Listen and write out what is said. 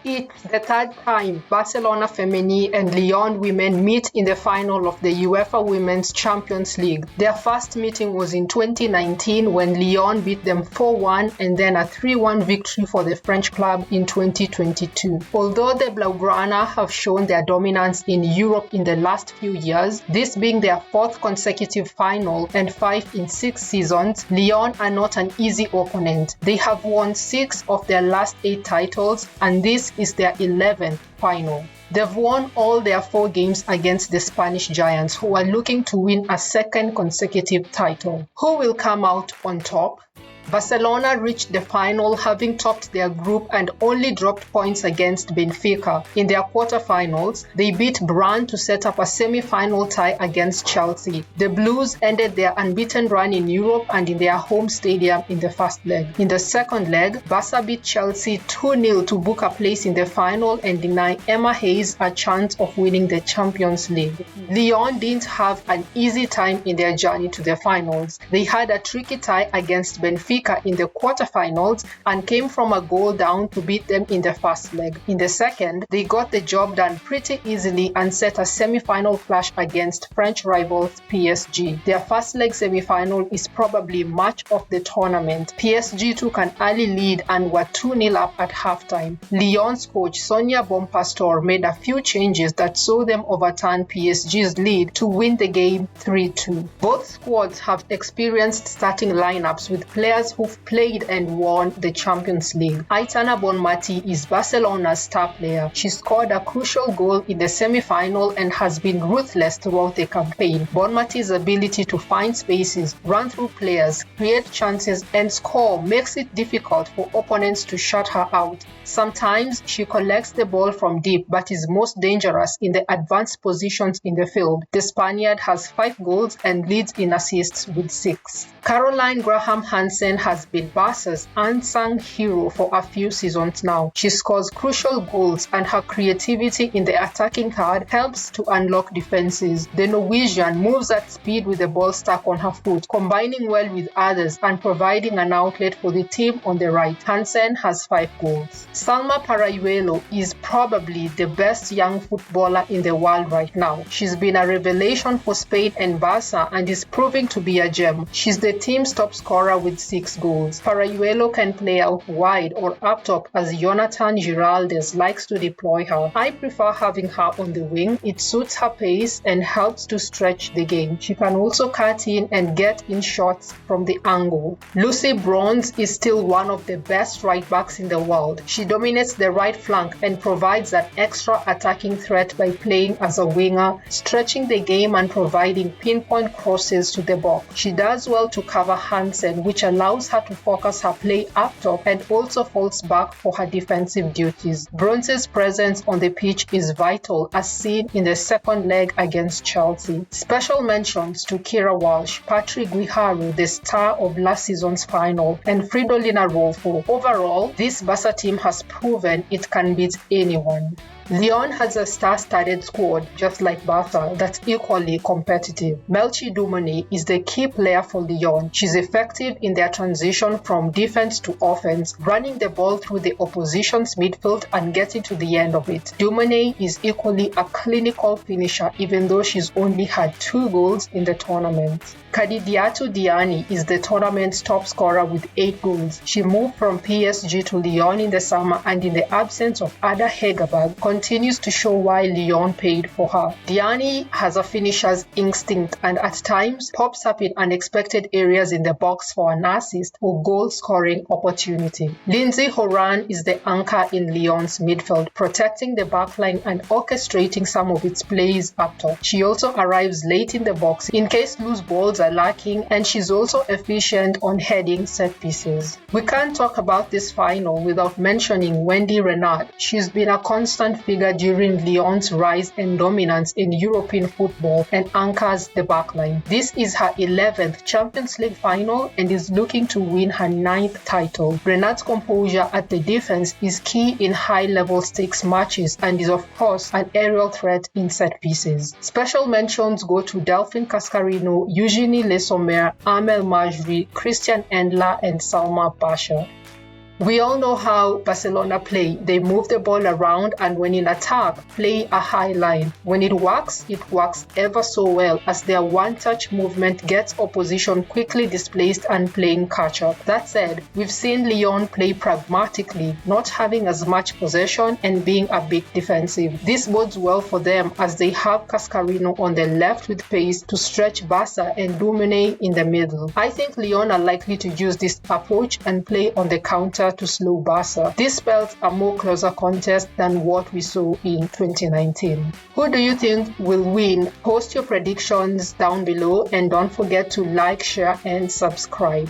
It's the third time Barcelona Femeni and Lyon women meet in the final of the UEFA Women's Champions League. Their first meeting was in 2019 when Lyon beat them 4-1 and then a 3-1 victory for the French club in 2022. Although the Blaugrana have shown their dominance in Europe in the last few years, this being their fourth consecutive final and 5 in 6 seasons, Lyon are not an easy opponent. They have won 6 of their last 8 titles and this is their 11th final. They've won all their 4 games against the Spanish Giants, who are looking to win a second consecutive title. Who will come out on top? Barcelona reached the final having topped their group and only dropped points against Benfica. In their quarterfinals, they beat Brann to set up a semi-final tie against Chelsea. The Blues ended their unbeaten run in Europe and in their home stadium in the first leg. In the second leg, Barca beat Chelsea 2-0 to book a place in the final and deny Emma Hayes a chance of winning the Champions League. Lyon didn't have an easy time in their journey to the finals. They had a tricky tie against Benfica in the quarterfinals and came from a goal down to beat them in the first leg. In the second, they got the job done pretty easily and set a semi-final clash against French rivals PSG. Their first leg semi-final is probably match of the tournament. PSG took an early lead and were 2-0 up at halftime. Lyon's coach Sonia Bonpastor made a few changes that saw them overturn PSG's lead to win the game 3-2. Both squads have experienced starting lineups with players who've played and won the Champions League. Aitana Bonmati is Barcelona's star player. She scored a crucial goal in the semi-final and has been ruthless throughout the campaign. Bonmati's ability to find spaces, run through players, create chances and score makes it difficult for opponents to shut her out. Sometimes she collects the ball from deep but is most dangerous in the advanced positions in the field. The Spaniard has 5 goals and leads in assists with 6. Caroline Graham Hansen has been Barca's unsung hero for a few seasons now. She scores crucial goals and her creativity in the attacking third helps to unlock defenses. The Norwegian moves at speed with the ball stuck on her foot, combining well with others and providing an outlet for the team on the right. Hansen has 5 goals. Salma Parayuelo is probably the best young footballer in the world right now. She's been a revelation for Spain and Barca and is proving to be a gem. She's the team's top scorer with 6 goals. Parayuelo can play out wide or up top as Jonathan Giraldes likes to deploy her. I prefer having her on the wing. It suits her pace and helps to stretch the game. She can also cut in and get in shots from the angle. Lucy Bronze is still one of the best right backs in the world. She dominates the right flank and provides that extra attacking threat by playing as a winger, stretching the game and providing pinpoint crosses to the box. She does well to cover Hansen, which allows her to focus her play up top and also falls back for her defensive duties. Bronze's presence on the pitch is vital as seen in the second leg against Chelsea. Special mentions to Kira Walsh, Patrick Guiharu, the star of last season's final, and Fridolina Rolfo. Overall, this Barca team has proven it can beat anyone. Lyon has a star-studded squad, just like Barca, that's equally competitive. Melchi Dumone is the key player for Lyon. She's effective in their transition from defense to offense, running the ball through the opposition's midfield and getting to the end of it. Dumone is equally a clinical finisher, even though she's only had 2 goals in the tournament. Kadidiatou Diani is the tournament's top scorer with 8 goals. She moved from PSG to Lyon in the summer and in the absence of Ada Hegerberg continues to show why Lyon paid for her. Diani has a finisher's instinct and at times pops up in unexpected areas in the box for an assist or goal-scoring opportunity. Lindsay Horan is the anchor in Lyon's midfield, protecting the backline and orchestrating some of its plays up top. She also arrives late in the box in case loose balls are lacking, and she's also efficient on heading set pieces. We can't talk about this final without mentioning Wendy Renard. She's been a constant figure during Lyon's rise and dominance in European football and anchors the backline. This is her 11th Champions League final and is looking to win her 9th title. Renard's composure at the defense is key in high-level stakes matches and is of course an aerial threat in set pieces. Special mentions go to Delphine Cascarino, Eugenie Le Sommer, Amel Majri, Christian Endler and Salma Basha. We all know how Barcelona play. They move the ball around and when in attack, play a high line. When it works ever so well as their one-touch movement gets opposition quickly displaced and playing catch-up. That said, we've seen Lyon play pragmatically, not having as much possession and being a bit defensive. This bodes well for them as they have Cascarino on the left with pace to stretch Barca and Dumine in the middle. I think Lyon are likely to use this approach and play on the counter to slow Barca. This spells a more closer contest than what we saw in 2019. Who do you think will win? Post your predictions down below and don't forget to like, share and subscribe.